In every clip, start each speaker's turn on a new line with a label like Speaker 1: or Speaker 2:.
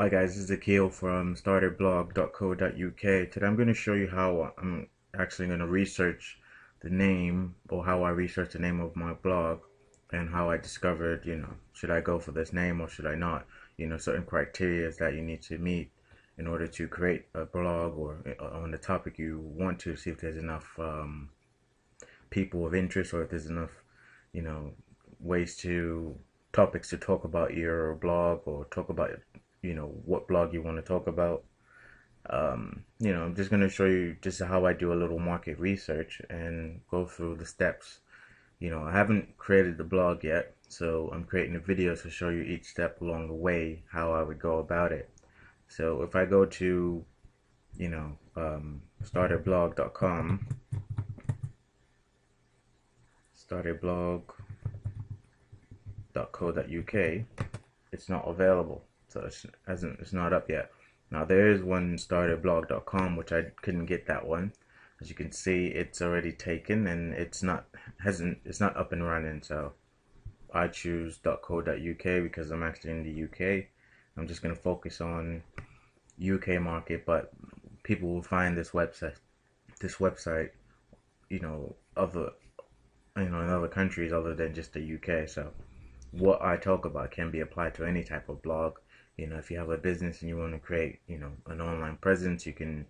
Speaker 1: Hi guys, this is Akil from starterblog.co.uk. Today I'm going to show you how I'm actually going to research the name, or how I research the name of my blog, and how I discovered, should I go for this name or should I not? Certain criteria that you need to meet in order to create a blog, or on the topic you want to, see if there's enough people of interest, or if there's enough, you know, ways to topics to talk about your blog, or talk about, what blog you want to talk about. I'm just going to show you just how I do a little market research and go through the steps. I haven't created the blog yet, so I'm creating a video to show you each step along the way, how I would go about it. So if I go to, starterblog.com, starterblog.co.uk, it's not available, so it's not up yet. Now there is one, starterblog.com, which I couldn't get that one. As you can see, it's already taken, and it's not up and running. So I choose .co.uk because I'm actually in the UK. I'm just going to focus on UK market, but people will find this website, other, in other countries other than just the UK. So what I talk about can be applied to any type of blog. If you have a business and you want to create, an online presence, you can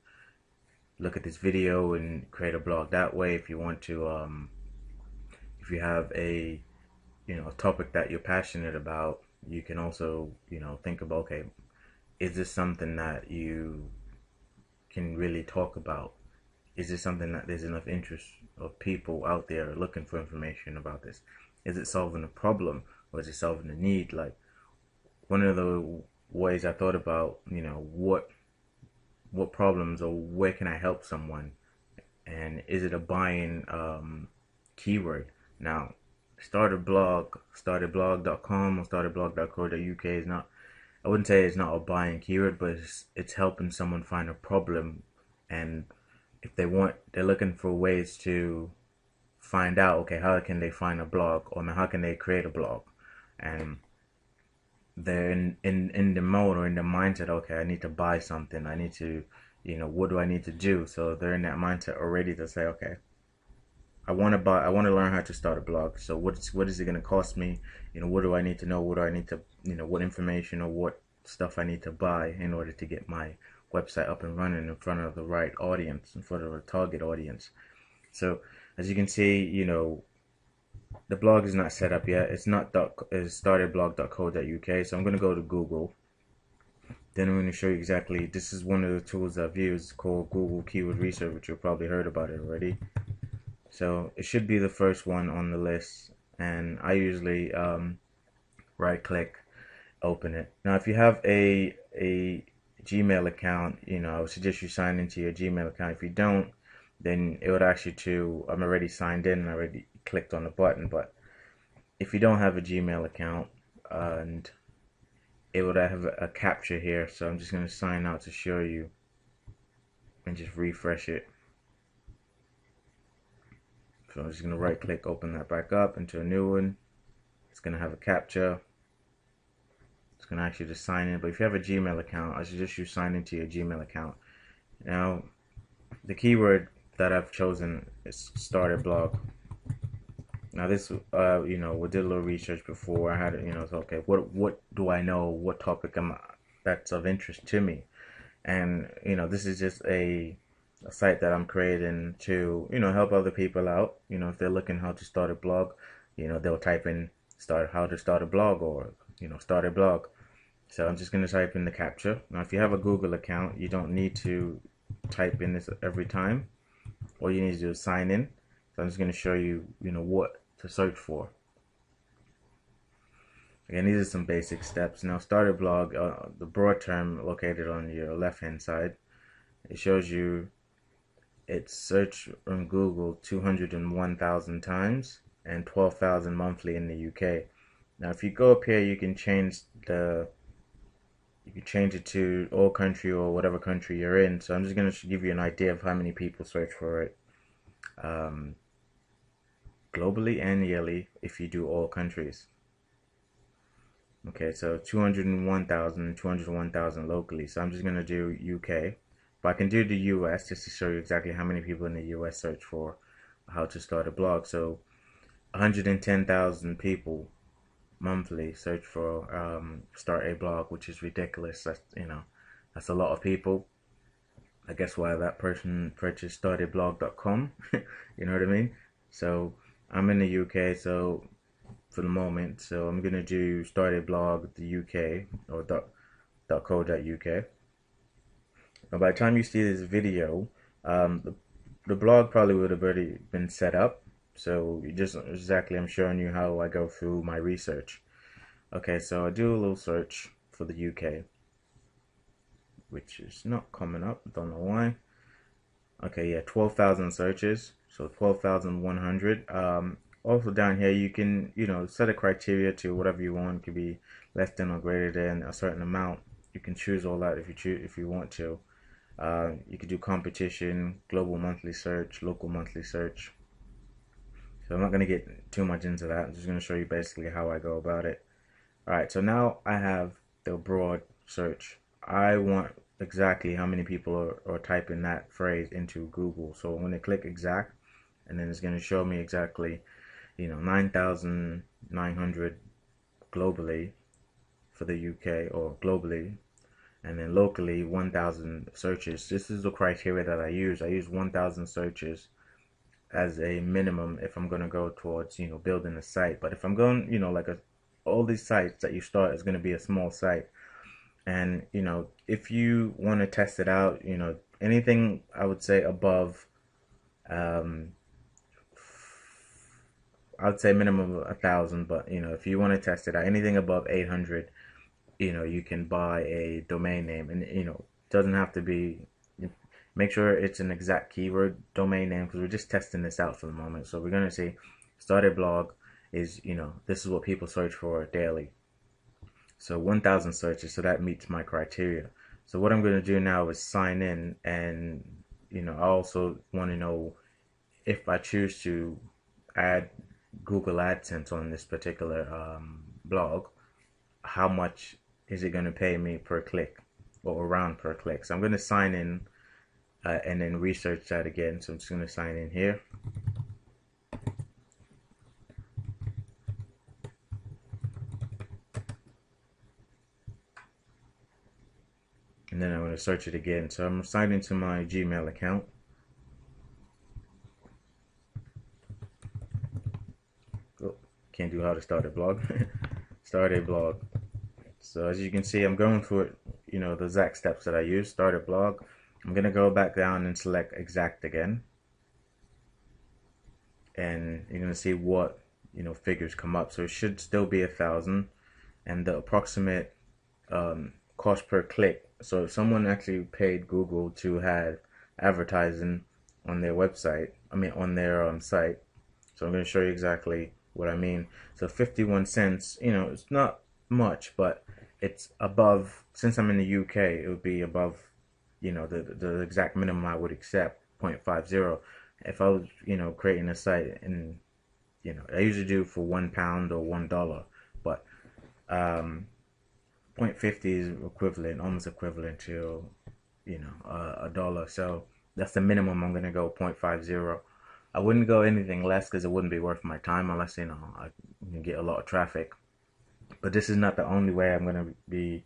Speaker 1: look at this video and create a blog that way. If you want to, if you have a topic that you're passionate about, you can also, think about, okay, is this something that you can really talk about? Is this something that there's enough interest of people out there looking for information about this? Is it solving a problem, or is it solving a need? Like, one of the ways I thought about, what problems, or where can I help someone, and is it a buying keyword? Now, starterblog.com or starterblog.co.uk is not, I wouldn't say it's not a buying keyword, but it's helping someone find a problem. And if they're looking for ways to find out, okay, how can they find a blog, or how can they create a blog, and they're in the mode, or in the mindset, okay, I need to buy something, I need to, what do I need to do? So they're in that mindset already to say, okay, I want to learn how to start a blog. So what is it going to cost me? What do I need to know? What do I need to, what information or what stuff I need to buy in order to get my website up and running in front of the right audience, in front of a target audience. So as you can see, the blog is not set up yet. It's not it's starterblog.co.uk. So I'm going to go to Google. Then I'm going to show you exactly. This is one of the tools I've used, called Google Keyword Research, which you've probably heard about it already. So it should be the first one on the list, and I usually right click, open it. Now if you have a Gmail account, I would suggest you sign into your Gmail account. If you don't, then it would ask you to, I'm already signed in and I already clicked on the button. But if you don't have a Gmail account, and it would have a captcha here, so I'm just going to sign out to show you, and just refresh it. So I'm just going to right click, open that back up into a new one. It's going to have a captcha. It's going to ask you to sign in. But if you have a Gmail account, I suggest you sign into your Gmail account. Now, the keyword that I've chosen is starter blog. Now this, we did a little research before. I had, so okay, what do I know? What topic that's of interest to me? And this is just a site that I'm creating to, help other people out. If they're looking how to start a blog, they'll type in how to start a blog, or start a blog. So I'm just going to type in the captcha. Now if you have a Google account, you don't need to type in this every time. All you need to do is sign in. So I'm just going to show you, what to search for. Again, these are some basic steps. Now, start a blog, the broad term located on your left-hand side, it shows you it's searched on Google 201,000 times and 12,000 monthly in the UK. Now, if you go up here, you can change it to all country, or whatever country you're in. So I'm just going to give you an idea of how many people search for it. Globally and yearly, if you do all countries. Okay, so 201,000, 201,000 locally. So I'm just gonna do UK, but I can do the US just to show you exactly how many people in the US search for how to start a blog. So 110,000 people monthly search for start a blog, which is ridiculous. That's that's a lot of people. I guess why that person purchased startedblog.com. You know what I mean? So I'm in the UK, so for the moment, so I'm gonna do started blog the UK or .co.uk. And by the time you see this video, the blog probably would have already been set up. So you just exactly, I'm showing you how I go through my research. Okay, so I do a little search for the UK, which is not coming up. Don't know why. Okay, yeah, 12,000 searches, so 12,100. Also down here, you can, set a criteria to whatever you want. It could be less than or greater than a certain amount. You can choose all that if you want to. You could do competition, global monthly search, local monthly search. So I'm not going to get too much into that. I'm just going to show you basically how I go about it. All right, so now I have the broad search. I want exactly how many people are typing that phrase into Google. So I'm going to click exact, and then it's going to show me exactly, 9,900 globally for the UK or globally, and then locally 1,000 searches. This is the criteria that I use. I use 1,000 searches as a minimum if I'm going to go towards, building a site. But if I'm going, all these sites that you start is going to be a small site. And, if you want to test it out, anything I would say above, um, I'd say minimum of 1,000, but, if you want to test it out, anything above 800, you can buy a domain name, and, it doesn't have to be, make sure it's an exact keyword domain name, because we're just testing this out for the moment. So we're going to see started blog is, this is what people search for daily. So 1,000 searches, so that meets my criteria. So what I'm going to do now is sign in, and I also want to know if I choose to add Google AdSense on this particular blog, how much is it going to pay me per click or around per click. So I'm going to sign in and then research that again. So I'm just going to sign in here. And then I'm going to search it again. So I'm signed into my Gmail account. Oh, can't do how to start a blog. Start a blog. So as you can see, I'm going through it, the exact steps that I use. Start a blog. I'm going to go back down and select exact again. And you're going to see what, figures come up. So it should still be 1,000. And the approximate cost per click. So if someone actually paid Google to have advertising on their website, on their site. So I'm going to show you exactly what I mean. So 51 cents, it's not much, but it's above, since I'm in the UK, it would be above, the exact minimum I would accept, 0.50. If I was, creating a site, and, I usually do for £1 or $1, but 0.50 is equivalent, almost equivalent to, a dollar. So that's the minimum I'm going to go, 0.50. I wouldn't go anything less because it wouldn't be worth my time unless, I can get a lot of traffic. But this is not the only way I'm going to be,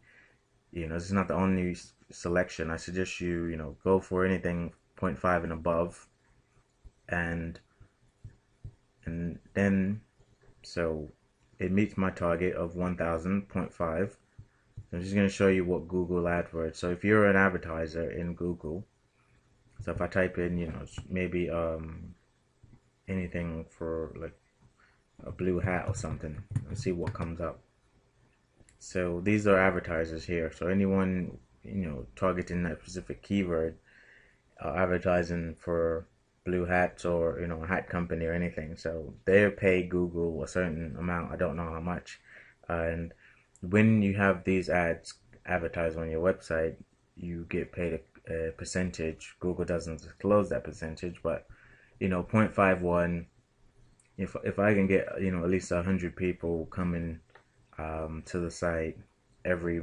Speaker 1: this is not the only selection. I suggest you, go for anything 0.5 and above. And then, so it meets my target of 1,000, 0.5. So I'm just going to show you what Google AdWords. So if you're an advertiser in Google, so if I type in, maybe anything for like a blue hat or something, let's see what comes up. So these are advertisers here. So anyone, targeting that specific keyword, advertising for blue hats or, a hat company or anything. So they pay Google a certain amount. I don't know how much. And when you have these ads advertised on your website, you get paid a percentage. Google doesn't disclose that percentage, but 0.51. If I can get at least 100 people coming to the site every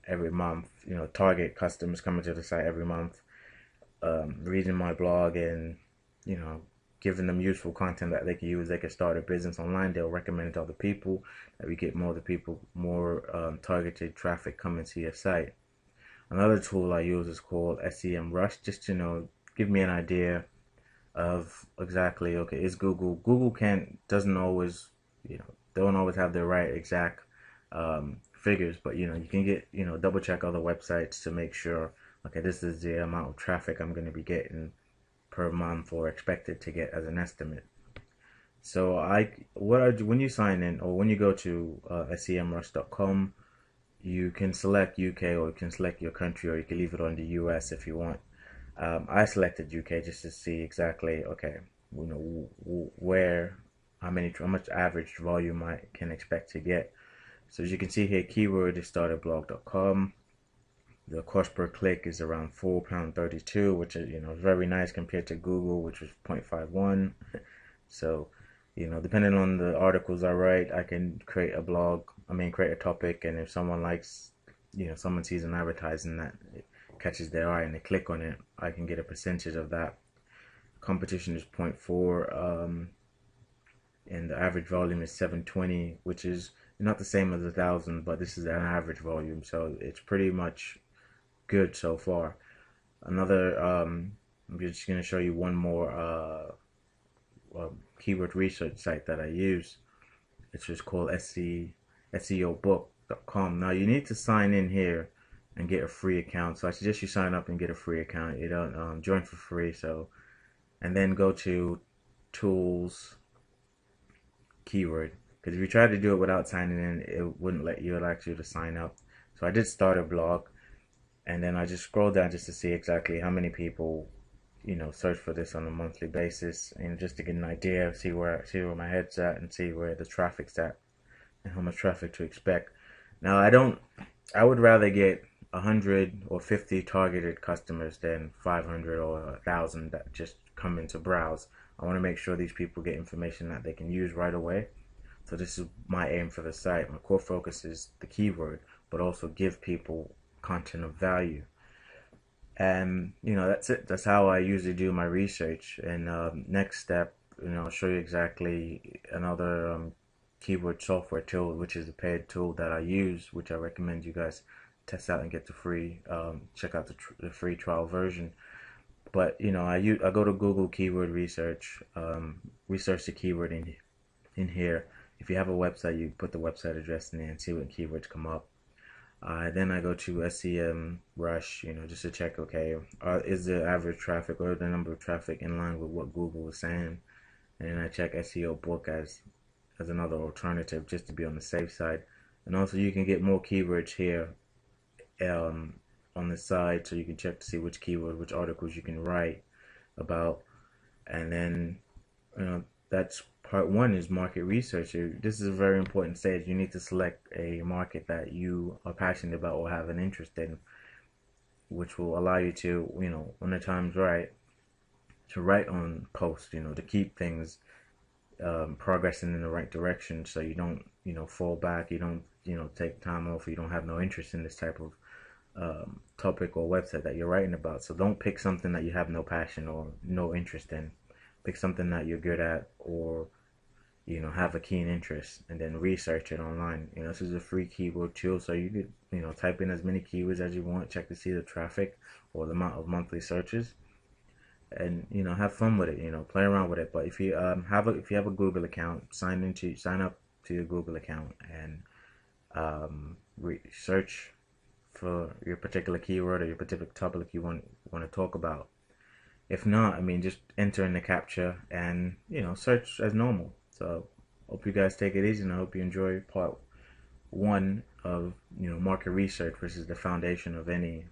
Speaker 1: month. You know, target customers coming to the site every month, reading my blog, and you know, giving them useful content that they can use. They can start a business online. They'll recommend it to other people. That we get more of the people, more targeted traffic coming to your site. Another tool I use is called SEMrush, just to give me an idea of exactly, okay, is Google doesn't always, don't always have the right exact figures, but you can get, double check other websites to make sure, okay, this is the amount of traffic I'm going to be getting per month or expected to get as an estimate. So when you sign in, or when you go to semrush.com, you can select UK, or you can select your country, or you can leave it on the US if you want. I selected UK just to see exactly, okay, where, how much average volume I can expect to get. So as you can see here, keyword is starterblog.com. The cost per click is around £4.32, which is very nice compared to Google, which was 0.51. So depending on the articles I write, I can create a topic, and if someone likes, someone sees an advertising that catches their eye and they click on it, I can get a percentage of that. Competition is 0.4, and the average volume is 720, which is not the same as 1,000, but this is an average volume, so it's pretty much good so far. Another, I'm just going to show you one more keyword research site that I use. It's just called SEObook.com. Now you need to sign in here and get a free account. So I suggest you sign up and get a free account. You don't join for free. And then go to tools, keyword. Because if you try to do it without signing in, it wouldn't let you. It'll ask you to sign up. So I did start a blog, and then I just scroll down just to see exactly how many people search for this on a monthly basis, and just to get an idea, see where my head's at, and see where the traffic's at and how much traffic to expect. Now I would rather get 100 or 50 targeted customers than 500 or 1,000 that just come in to browse. I want to make sure these people get information that they can use right away. So this is my aim for the site. My core focus is the keyword, but also give people content of value. And that's it. That's how I usually do my research. And next step, I'll show you exactly another keyword software tool, which is a paid tool that I use, which I recommend you guys test out and get the free. Check out the free trial version. But I go to Google keyword research, research the keyword in here. If you have a website, you put the website address in there and see what keywords come up. Then I go to SEMrush, just to check, okay, is the average traffic or the number of traffic in line with what Google is saying? And then I check SEO Book as another alternative, just to be on the safe side. And also you can get more keywords here on the side, so you can check to see which articles you can write about. And then that's part one, is market research. This is a very important stage. You need to select a market that you are passionate about or have an interest in, which will allow you to, when the time's right, to write on posts, to keep things progressing in the right direction, so you don't, fall back, you don't, take time off, you don't have no interest in this type of topic or website that you're writing about. So don't pick something that you have no passion or no interest in. Pick something that you're good at, or have a keen interest, and then research it online. This is a free keyword tool, so you could type in as many keywords as you want, check to see the traffic or the amount of monthly searches, and have fun with it. Play around with it. But if you have a Google account, sign up to your Google account, and search for your particular keyword or your particular topic you want to talk about. If not, just enter in the captcha and search as normal. So hope you guys take it easy, and I hope you enjoy part one of market research, which is the foundation of any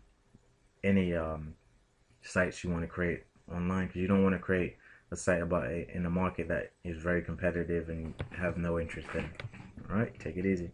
Speaker 1: sites you want to create online, because you don't want to create a site in a market that is very competitive and have no interest in. All right, take it easy.